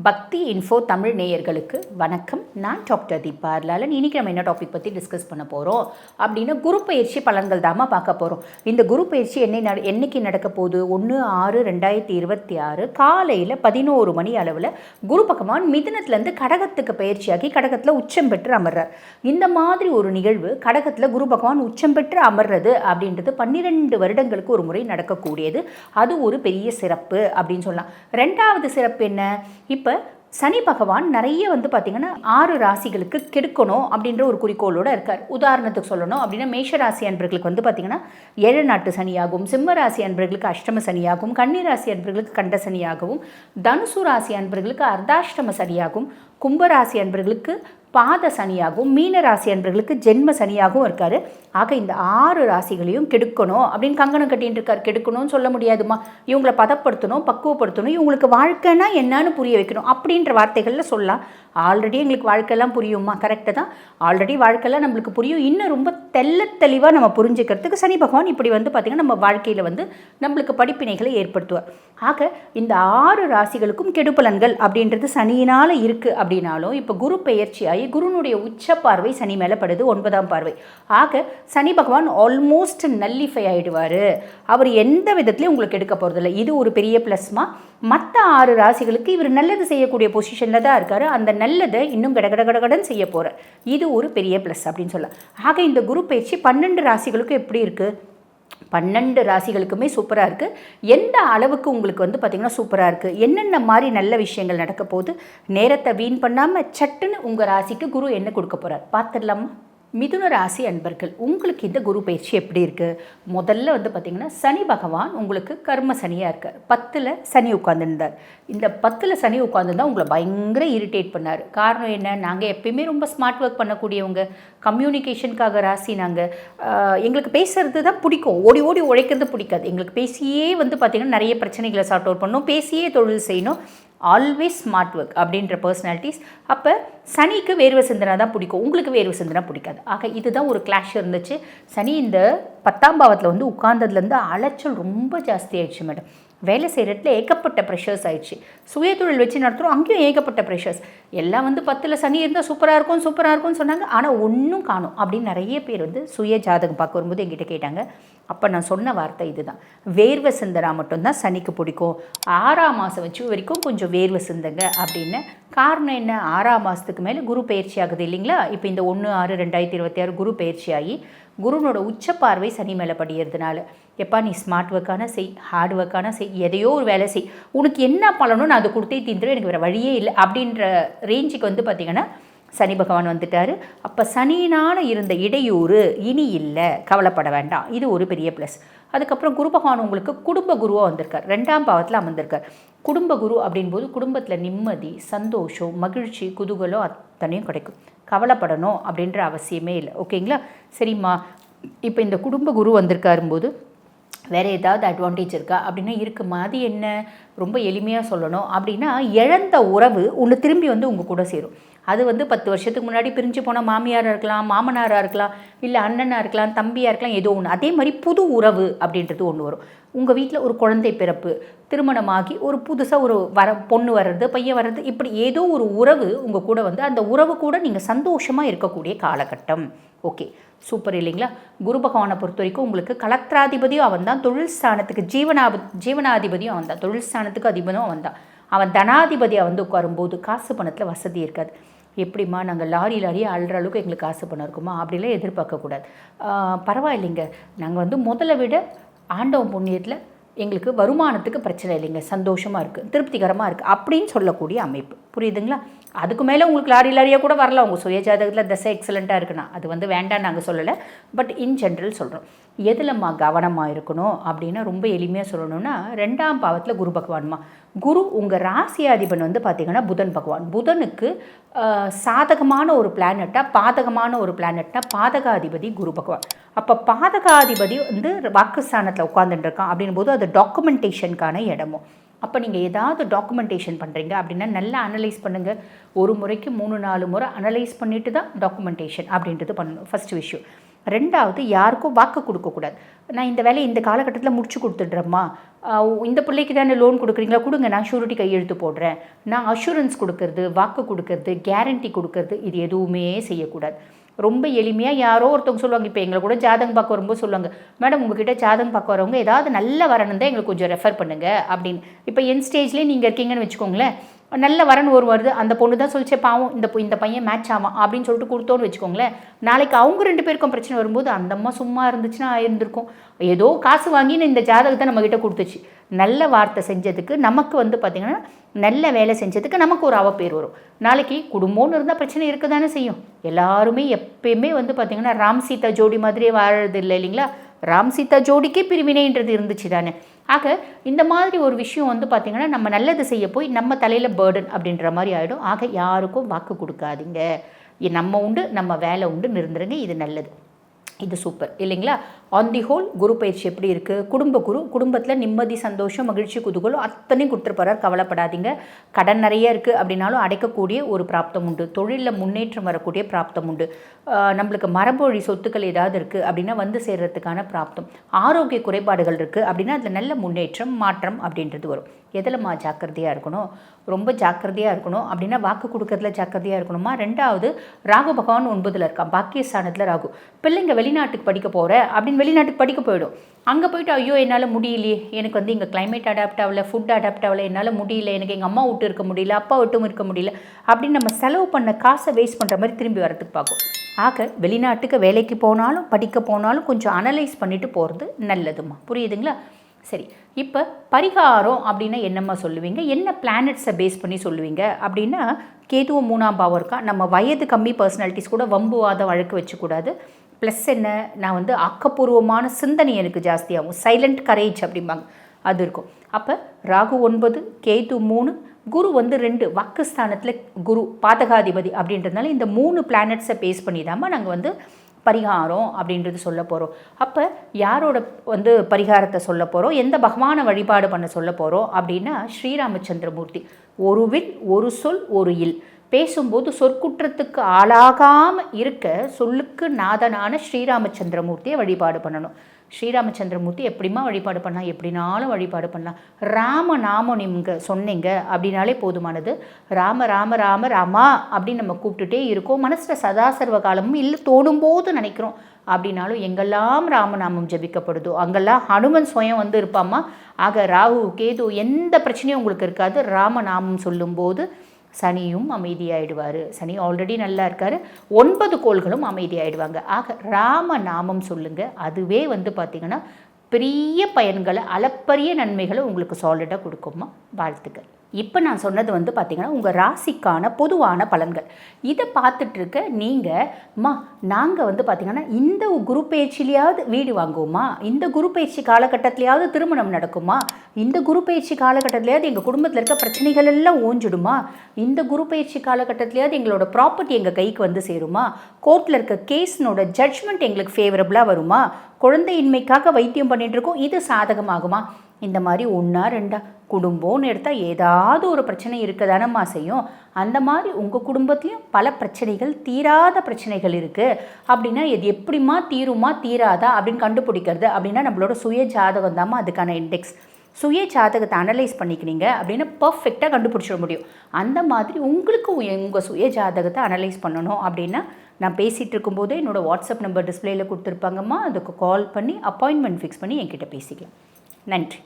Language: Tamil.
பக்தி இன்ஃபோ தமிழ் நேயர்களுக்கு வணக்கம். நான் டாக்டர் தீபா லாலன். இன்றைக்கி நம்ம என்ன டாபிக் பற்றி டிஸ்கஸ் பண்ண போகிறோம் அப்படின்னா, குரு பயிற்சி பலன்கள் தாமா பார்க்க போகிறோம். இந்த குரு பயிற்சி என்னைக்கு நடக்க போகுது? 1/6/2026 காலையில் 11 மணி அளவில் குரு பகவான் மிதுனத்துலேருந்து கடகத்துக்கு பயிற்சியாகி கடகத்தில் உச்சம் பெற்று அமர்றார். இந்த மாதிரி ஒரு நிகழ்வு கடகத்தில் குரு பகவான் உச்சம் பெற்று அமர்றது அப்படின்றது 12 வருடங்களுக்கு ஒரு முறை நடக்கக்கூடியது. அது ஒரு பெரிய சிறப்பு அப்படின்னு சொல்லலாம். ரெண்டாவது சிறப்பு என்ன? இப்போ சனி பகவான் நிறைய பார்த்திங்கன்னா 6 ராசிகளுக்கு கெடுக்கணும் அப்படின்ற ஒரு குறிக்கோளோடு இருக்கார். உதாரணத்துக்கு சொல்லணும் அப்படின்னா, மேஷ ராசி அன்பர்களுக்கு பார்த்திங்கன்னா 7 நாட்டு சனியாகவும், சிம்ம ராசி அன்பர்களுக்கு அஷ்டம சனியாகவும், கன்னி ராசி அன்பர்களுக்கு கண்ட சனியாகவும், தனுசு ராசி அன்பர்களுக்கு அர்த்தாஷ்டம சனியாகவும், கும்பராசி அன்பர்களுக்கு பாத சனியாகவும், மீன ராசி அன்பர்களுக்கு ஜென்ம சனியாகவும் இருக்கார். ஆக இந்த 6 ராசிகளையும் கெடுக்கணும் அப்படின்னு கங்கணம் கட்டின்னு இருக்கார். கெடுக்கணும்னு சொல்ல முடியாதுமா, இவங்களை பதப்படுத்தணும், பக்குவப்படுத்தணும், இவங்களுக்கு வாழ்க்கைன்னா என்னன்னு புரிய வைக்கணும் அப்படின்ற வார்த்தைகளில் சொல்லலாம். ஆல்ரெடி எங்களுக்கு வாழ்க்கையெல்லாம் புரியுமா? கரெக்டு தான், ஆல்ரெடி வாழ்க்கையெல்லாம் நம்மளுக்கு புரியும். இன்னும் ரொம்ப தெளிவாக நம்ம புரிஞ்சுக்கிறதுக்கு சனி பகவான் இப்படி பார்த்திங்கன்னா நம்ம வாழ்க்கையில் நம்மளுக்கு படிப்பினைகளை ஏற்படுத்துவார். ஆக இந்த 6 ராசிகளுக்கும் கெடுபலன்கள் அப்படின்றது சனியினால் இருக்குது அப்படின்னாலும், இப்போ குரு பெயர்ச்சியாகி குருனுடைய உச்ச பார்வை சனி மேலே படுது, 9ஆம் பார்வை. ஆக சனி பகவான் ஆல்மோஸ்ட் நல்லிஃபை ஆகிடுவார். அவர் எந்த விதத்துலையும் உங்களுக்கு எடுக்க போகிறதில்ல. இது ஒரு பெரிய ப்ளஸ்மா. மற்ற 6 ராசிகளுக்கு இவர் நல்லது செய்யக்கூடிய பொசிஷனில் தான் இருக்கார். அந்த நல்லதை இன்னும் கடகடகடகடன் செய்ய போகிறார். இது ஒரு பெரிய ப்ளஸ் அப்படின்னு சொல்லலாம். ஆக இந்த குரு பயிற்சி 12 ராசிகளுக்கும் எப்படி இருக்குது? 12 ராசிகளுக்குமே சூப்பராக இருக்குது. எந்த அளவுக்கு உங்களுக்கு பார்த்திங்கன்னா சூப்பராக இருக்குது, என்னென்ன மாதிரி நல்ல விஷயங்கள் நடக்க போகுது, நேரத்தை வீண் பண்ணாமல் சட்டுன்னு உங்கள் ராசிக்கு குரு என்ன கொடுக்க போகிறார் பார்த்துடலாமா? மிதுன ராசி அன்பர்கள், உங்களுக்கு இந்த குரு பயிற்சி எப்படி இருக்குது? முதல்ல பார்த்திங்கன்னா சனி பகவான் உங்களுக்கு கர்ம சனியாக இருக்கார். 10ல் சனி உட்காந்துருந்தார். இந்த 10ல் சனி உட்காந்துருந்தால் உங்களை பயங்கர இரிட்டேட் பண்ணார். காரணம் என்ன? நாங்கள் எப்பயுமே ரொம்ப ஸ்மார்ட் ஒர்க் பண்ணக்கூடியவங்க, கம்யூனிகேஷனுக்காக ராசி. நாங்கள் எங்களுக்கு பேசுகிறது தான் பிடிக்கும், ஓடி ஓடி உழைக்கிறது பிடிக்காது. எங்களுக்கு பேசியே பார்த்திங்கன்னா நிறைய பிரச்சனைகளை சார்ட் அவுட் பண்ணணும், பேசியே தொழில் செய்யணும், ஆல்வேஸ் ஸ்மார்ட் ஒர்க் அப்படின்ற பர்சனாலிட்டிஸ். அப்போ சனிக்கு வேர்வை சிந்தனை தான் பிடிக்கும், உங்களுக்கு வேர்வை சிந்தனை பிடிக்காது. ஆக இதுதான் ஒரு கிளாஷ் இருந்துச்சு. சனி இந்த 10ஆம் பாவத்தில் உட்கார்ந்ததுலேருந்து அலைச்சல் ரொம்ப ஜாஸ்தி ஆயிடுச்சு மேடம். வேலை செய்கிற இடத்துல ஏகப்பட்ட ப்ரெஷர்ஸ் ஆயிடுச்சு. சுய தொழில் வச்சு நடத்துகிறோம், அங்கேயும் ஏகப்பட்ட ப்ரெஷர்ஸ். எல்லாம் 10ல் சனி இருந்தால் சூப்பராக இருக்கும்னு சொன்னாங்க. ஆனால் ஒன்றும் காணும் அப்படின்னு நிறைய பேர் சுய ஜாதகம் பார்க்க வரும்போது என்கிட்ட கேட்டாங்க. அப்போ நான் சொன்ன வார்த்தை இதுதான், வேர்வை சிந்தனா மட்டும்தான் சனிக்கு பிடிக்கும். 6ஆம் மாதம் வச்சு வரைக்கும் கொஞ்சம் வேர்வை சிந்துங்க அப்படின்னு. காரணம் என்ன? 6ஆம் மாதத்துக்கு மேலே குரு பயிற்சி ஆகுது இல்லைங்களா? இப்போ இந்த 1/6/2026 குரு பயிற்சியாகி குருனோட உச்ச பார்வை சனி மேலே படிகிறதுனால, எப்பா நீ ஸ்மார்ட் ஒர்க்கான செய், ஹார்ட் ஒர்க்கான செய், எதையோ ஒரு வேலை செய், உனக்கு என்ன பலனும் நான் அதை கொடுத்தே தீந்துடும், எனக்கு வேறு வழியே இல்லை அப்படின்ற ரேஞ்சுக்கு பார்த்திங்கன்னா சனி பகவான் வந்துட்டார். அப்போ சனியினால் இருந்த இடையூறு இனி இல்லை, கவலைப்பட வேண்டாம். இது ஒரு பெரிய ப்ளஸ். அதுக்கப்புறம் குரு பகவான் உங்களுக்கு குடும்ப குருவாக வந்திருக்கார். 2ஆம் பாவத்தில் அமர்ந்திருக்கார். குடும்ப குரு அப்படின்போது குடும்பத்தில் நிம்மதி, சந்தோஷம், மகிழ்ச்சி, குதூகலம் அத்தனையும் கிடைக்கும். கவலைப்படணும் அப்படின்ற அவசியமே இல்லை. ஓகேங்களா? சரிம்மா, இப்போ இந்த குடும்ப குரு வந்திருக்காரும்போது வேறு ஏதாவது அட்வான்டேஜ் இருக்கா அப்படின்னா இருக்குமா. அது என்ன? ரொம்ப எளிமையாக சொல்லணும் அப்படின்னா, இழந்த உறவு ஒன்று திரும்பி உங்கள் கூட சேரும். அது 10 வருஷத்துக்கு முன்னாடி பிரிஞ்சு போன மாமியாராக இருக்கலாம், மாமனாராக இருக்கலாம், இல்லை அண்ணனாக இருக்கலாம், தம்பியாக இருக்கலாம், ஏதோ ஒன்று. அதே மாதிரி புது உறவு அப்படின்றது ஒன்று வரும். உங்கள் வீட்டில் ஒரு குழந்தை பிறப்பு, திருமணமாகி ஒரு புதுசாக ஒரு பொண்ணு வர்றது, பையன் வர்றது, இப்படி ஏதோ ஒரு உறவு உங்கள் கூட அந்த உறவு கூட நீங்கள் சந்தோஷமாக இருக்கக்கூடிய காலகட்டம். ஓகே, சூப்பர் இல்லைங்களா? குரு பகவானை பொறுத்த வரைக்கும் உங்களுக்கு கலத்திராதிபதியும் அவன் தான், தொழில் ஸ்தானத்துக்கு ஜீவனாதிபதியும் அவன் தான், தொழில் ஸ்தானத்துக்கு அதிபதியும் அவன் தான். அவன் தனாதிபதியாக உட்காரும்போது காசு பணத்தில் வசதி இருக்காது. எப்படிம்மா நாங்கள் லாரியே அழுற அளவுக்கு எங்களுக்கு காசு பணம் இருக்குமா அப்படிலாம் எதிர்பார்க்கக்கூடாது. பரவாயில்லைங்க, நாங்கள் முதல்ல விட ஆண்டவன் புண்ணியத்தில் எங்களுக்கு வருமானத்துக்கு பிரச்சனை இல்லைங்க, சந்தோஷமாக இருக்குது, திருப்திகரமாக இருக்குது அப்படின்னு சொல்லக்கூடிய அமைப்பு. புரியுதுங்களா? அதுக்கு மேலே உங்களுக்கு லாரியாக கூட வரலாம். உங்கள் சுய ஜாதகத்தில் தசை எக்ஸலண்ட்டாக இருக்குன்னா அது வேண்டாம் நாங்கள் சொல்லலை. பட் இன் ஜென்ரல் சொல்கிறோம். எதுலம்மா கவனமாக இருக்கணும் அப்படின்னா, ரொம்ப எளிமையாக சொல்லணும்னா 2ஆம் பாவத்தில் குரு பகவான்மா. குரு உங்கள் ராசியாதிபன் பார்த்திங்கன்னா புதன் பகவான். புதனுக்கு சாதகமான ஒரு பிளானட்டாக பாதகமான ஒரு பிளானட்டாக பாதகாதிபதி குரு பகவான். அப்போ பாதகாதிபதி வாக்குஸ்தானத்தில் உட்காந்துட்டு இருக்கான் அப்படின் போது அது டாக்குமெண்டேஷனுக்கான இடமும். அப்போ நீங்கள் ஏதாவது டாக்குமெண்டேஷன் பண்ணுறீங்க அப்படின்னா நல்லா அனலைஸ் பண்ணுங்கள். ஒரு முறைக்கு 3-4 முறை அனலைஸ் பண்ணிட்டு தான் டாக்குமெண்டேஷன் அப்படின்றது பண்ணணும். ஃபஸ்ட்டு விஷயம். 2வது யாருக்கும் வாக்கு கொடுக்கக்கூடாது. நான் இந்த வேலையை இந்த காலகட்டத்தில் முடிச்சு கொடுத்துட்றேம்மா, இந்த பிள்ளைக்கு தானே லோன் கொடுக்குறீங்களா, கொடுங்க, நான் ஷூரிட்டி கையெழுத்து போடுறேன். நான் அஷூரன்ஸ் கொடுக்கறது, வாக்கு கொடுக்கறது, கேரண்டி கொடுக்கறது, இது எதுவுமே செய்யக்கூடாது. ரொம்ப எளிமையாக யாரோ ஒருத்தவங்க சொல்லுவாங்க, இப்போ எங்களை கூட ஜாதகம் பார்க்க வரும்போது சொல்லுவாங்க, மேடம் உங்ககிட்ட ஜாதகம் பார்க்க வரவங்க ஏதாவது நல்ல வரணும் தான் எங்களுக்கு கொஞ்சம் ரெஃபர் பண்ணுங்கள் அப்படின்னு. இப்போ என் ஸ்டேஜ்லேயே நீங்கள் இருக்கீங்கன்னு வச்சுக்கோங்களேன், நல்ல வரன் ஒரு வருது, அந்த பொண்ணு தான் சொல்லிச்சே பாவம் இந்த பையன் மேட்ச் ஆவான் அப்படின்னு சொல்லிட்டு கொடுத்தோன்னு வச்சுக்கோங்களேன், நாளைக்கு அவங்க 2 பேருக்கும் பிரச்சனை வரும்போது அந்த அம்மா சும்மா இருந்துச்சுன்னா இருந்திருக்கும், ஏதோ காசு வாங்கின்னு இந்த ஜாதகத்தை நம்மக்கிட்ட கொடுத்துச்சு. நல்ல வார்த்தை செஞ்சதுக்கு நமக்கு பார்த்திங்கன்னா நல்ல வேலை செஞ்சதுக்கு நமக்கு ஒரு அவப்பேர் வரும். நாளைக்கு குடும்பம்னு இருந்தால் பிரச்சனை இருக்க தானே செய்யும். எல்லாருமே எப்பயுமே பார்த்திங்கன்னா ராம் சீதா ஜோடி மாதிரியே வாழறது இல்லை இல்லைங்களா. ராம் சீதா ஜோடிக்கே பிரிவினைன்றது இருந்துச்சு தானே. ஆக இந்த மாதிரி ஒரு விஷயம் பார்த்திங்கன்னா நம்ம நல்லது செய்ய போய் நம்ம தலையில் பேர்டன் அப்படின்ற மாதிரி ஆகிடும். ஆக யாருக்கும் வாக்கு கொடுக்காதீங்க, நம்ம உண்டு நம்ம வேலை உண்டு நிறுந்துருங்க. இது நல்லது, இது சூப்பர் இல்லைங்களா. ஆன் தி ஹோல் குரு பயிற்சி எப்படி இருக்குது? குடும்பத்தில் நிம்மதி, சந்தோஷம், மகிழ்ச்சி, குதூகலம் அத்தனையும் கொடுத்துருப்பார், கவலைப்படாதீங்க. கடன் நிறைய இருக்குது அப்படின்னாலும் அடைக்கக்கூடிய ஒரு பிராப்தம் உண்டு. தொழிலில் முன்னேற்றம் வரக்கூடிய பிராப்தம் உண்டு. நம்மளுக்கு மரபொழி சொத்துக்கள் ஏதாவது இருக்குது அப்படின்னா சேர்கிறதுக்கான பிராப்தம். ஆரோக்கிய குறைபாடுகள் இருக்குது அப்படின்னா அதில் நல்ல முன்னேற்றம், மாற்றம் அப்படின்றது வரும். எதில்மா ஜாக்கிரதையாக இருக்கணும்? ரொம்ப ஜாக்கிரதையாக இருக்கணும் அப்படின்னா வாக்கு கொடுக்கறதுல ஜாக்கிரதையாக இருக்கணுமா. 2வது ராகு பகவான் 9ல் இருக்கான், பாக்கியஸ்தானத்தில் ராகு. பிள்ளைங்க வெளிநாட்டுக்கு படிக்க போகிறேன் அப்படின்னு வெளிநாட்டுக்கு படிக்க போயிடும். அங்கே போய்ட்டு ஐயோ என்னால் முடியலையே, எனக்கு இங்கே கிளைமேட் அடாப்ட் ஆகலை, ஃபுட் அடாப்ட் ஆகலை, என்னால் முடியல, எனக்கு எங்கள் அம்மா விட்டு இருக்க முடியல, அப்பா விட்டும் இருக்க முடியல அப்படின்னு நம்ம செலவு பண்ண காசை வேஸ்ட் பண்ணுற மாதிரி திரும்பி வரத்துக்கு பார்க்கும். ஆக வெளிநாட்டுக்கு வேலைக்கு போனாலும் படிக்க போனாலும் கொஞ்சம் அனலைஸ் பண்ணிவிட்டு போகிறது நல்லதுமா. புரியுதுங்களா? சரி, இப்போ பரிகாரம் அப்படின்னா என்னம்மா சொல்லுவீங்க, என்ன பிளானட்ஸை பேஸ் பண்ணி சொல்லுவீங்க அப்படின்னா, கேதுவும் 3ஆம் பாவம் இருக்கா. நம்ம வயது கம்மி பர்சனாலிட்டிஸ் கூட வம்புவாதம் வழக்கு வச்சுக்கூடாது. ப்ளஸ் என்ன, நான் ஆக்கப்பூர்வமான சிந்தனை எனக்கு ஜாஸ்தியாகும், சைலண்ட் கரேஜ் அப்படிம்பாங்க, அது இருக்கும். அப்போ ராகு 9, கேது 3, குரு 2 வாக்குஸ்தானத்தில் குரு பாதகாதிபதி அப்படின்றதுனால இந்த 3 பிளானட்ஸை பேஸ் பண்ணி தாம்மா நாங்கள் பரிகாரம் அப்படின்றது சொல்ல போகிறோம். அப்போ யாரோட பரிகாரத்தை சொல்ல போகிறோம், எந்த பகவானை வழிபாடு பண்ண சொல்ல போகிறோம் அப்படின்னா ஸ்ரீராமச்சந்திரமூர்த்தி. ஒரு வில், ஒரு சொல், ஒரு இல். பேசும்போது சொற்குற்றத்துக்கு ஆளாகாமல் இருக்க சொல்லுக்கு நாதனான ஸ்ரீராமச்சந்திரமூர்த்தியை வழிபாடு பண்ணணும். ஸ்ரீராமச்சந்திரமூர்த்தி எப்படிமா வழிபாடு பண்ணலாம், எப்படினாலும் வழிபாடு பண்ணலாம். ராம நாமம் நீங்கள் சொன்னீங்க அப்படின்னாலே போதுமானது. ராம ராம ராம ராமா அப்படின்னு நம்ம கூப்பிட்டுட்டே இருக்கோம். மனசில் சதாசர்வ காலமும் இல்லை தோணும்போது நினைக்கிறோம் அப்படின்னாலும் எங்கெல்லாம் ராமநாமம் ஜபிக்கப்படுதோ அங்கெல்லாம் ஹனுமன் சுயம் இருப்பாம்மா. ஆக ராகு கேது எந்த பிரச்சனையும் உங்களுக்கு இருக்காது. ராமநாமம் சொல்லும்போது சனியும் அமைதியாயிடுவார். சனி ஆல்ரெடி நல்லா இருக்கார். 9 கோள்களும் அமைதியாயிடுவாங்க. ஆக ராம நாமம் சொல்லுங்கள். அதுவே பார்த்திங்கன்னா பெரிய பயன்களை, அளப்பரிய நன்மைகளை உங்களுக்கு சாலிடாக கொடுக்குமா. வாழ்த்துக்கள். இப்போ நான் சொன்னது பார்த்திங்கன்னா உங்கள் ராசிக்கான பொதுவான பலன்கள். இதை பார்த்துட்ருக்க நீங்கள் நாங்கள் பார்த்திங்கன்னா இந்த குரு பயிற்சியிலையாவது வீடு வாங்குவோமா, இந்த குரு பயிற்சி காலகட்டத்திலையாவது திருமணம் நடக்குமா, இந்த குரு பயிற்சி காலகட்டத்திலையாவது எங்கள் குடும்பத்தில் இருக்க பிரச்சனைகள் எல்லாம் ஓஞ்சிடுமா, இந்த குரு பயிற்சி காலகட்டத்திலையாவது எங்களோட ப்ராப்பர்ட்டி எங்கள் கைக்கு சேருமா, கோர்ட்டில் இருக்க கேஸ்னோட ஜட்ஜ்மெண்ட் எங்களுக்கு ஃபேவரபுளாக வருமா, குழந்தையின்மைக்காக வைத்தியம் பண்ணிகிட்ருக்கோம், இது சாதகமாகுமா. இந்த மாதிரி 1, 2 குடும்பம்னு எடுத்தால் ஏதாவது ஒரு பிரச்சனை இருக்க தானம்மா செய்யும். அந்த மாதிரி உங்கள் குடும்பத்துலேயும் பல பிரச்சனைகள், தீராத பிரச்சனைகள் இருக்குது அப்படின்னா இது எப்படிமா தீருமா தீராதா அப்படின்னு கண்டுபிடிக்கிறது அப்படின்னா நம்மளோட சுய ஜாதகம் தாம்மா அதுக்கான இண்டெக்ஸ். சுய ஜாதகத்தை அனலைஸ் பண்ணிக்கிறீங்க அப்படின்னா பர்ஃபெக்டாக கண்டுபிடிச்சிட முடியும். அந்த மாதிரி உங்களுக்கு உங்கள் சுய ஜாதகத்தை அனலைஸ் பண்ணணும் அப்படின்னா நான் பேசிகிட்டு இருக்கும்போதே என்னோடய வாட்ஸ்அப் நம்பர் டிஸ்பிளேயில் கொடுத்துருப்பாங்கம்மா, அதுக்கு கால் பண்ணி அப்பாயின்மெண்ட் ஃபிக்ஸ் பண்ணி என்கிட்ட பேசிக்கலாம். நன்றி.